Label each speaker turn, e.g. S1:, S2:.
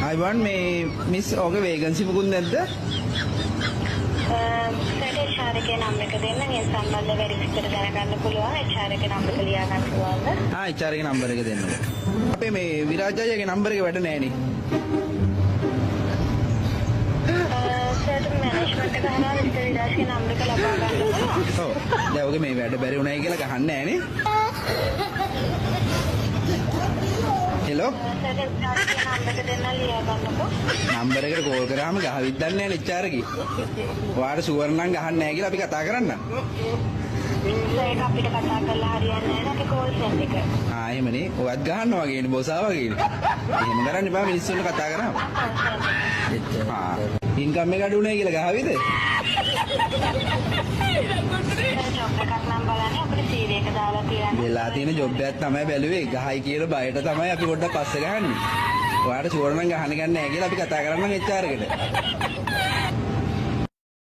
S1: Ivan මේ miss ඕක වේගන්සි මුකුත් නැද්ද?
S2: HR එකේ නම් එක දෙන්න මේ සම්බන්ධ වැඩි විස්තර දැනගන්න පුළුවන්. HR එකේ නම්බර එක ලියා ගන්න පුළුවන්ද?
S1: HR එකේ නම්බර එක දෙන්න. අපේ මේ විරාජ් අයියාගේ නම්බර එක වැඩ නැහැ නේ.
S2: සර් මැනේජ්මන්ට් එක හරහා විස්තර විලාසගේ නම්බර එක ලබා ගන්න පුළුවන්.
S1: ඔව්. දැන් ඔගේ මේ වැඩ බැරි උනායි කියලා ගහන්නේ නැහැ නේ. හෙලෝ
S2: සර් HR එකේ නම්බර එක දෙන්න ලියා ගන්නකෝ.
S1: නම්බර එකට කෝල් කරාම ගහවිත් දන්නේ නැහැ HR එකේ. ඔයාට ෂුවර් නම් ගහන්නේ නැහැ කියලා අපි කතා කරන්නම්.
S2: ඒක අපිට කතා කරලා හරියන්නේ නැහැ නේ කෝල් සෙන්ටර් එක.
S1: එහෙමනේ. ඔයත් ගහනවා වගේනේ බොසා වගේනේ. එහෙම කරන්න එපා මිනිස්සුන්ට කතා කරාම. ඉන්කම් එක අඩු නැහැ කියලා ගහවිද?
S2: ජොබ් එකක් නම් බලන්නේ අපිට CV එක දාලා තියන්න.
S1: වෙලා තියෙන ජොබ් එකක් තමයි බැලුවේ. ගහයි කියලා බයට තමයි අපි පොඩ්ඩක් පස්සේ ගහන්නේ. ඔයාට ෂුවර් නම් ගහන්න ගන්න නැහැ කියලා අපි කතා කරන්නම් HR එකට.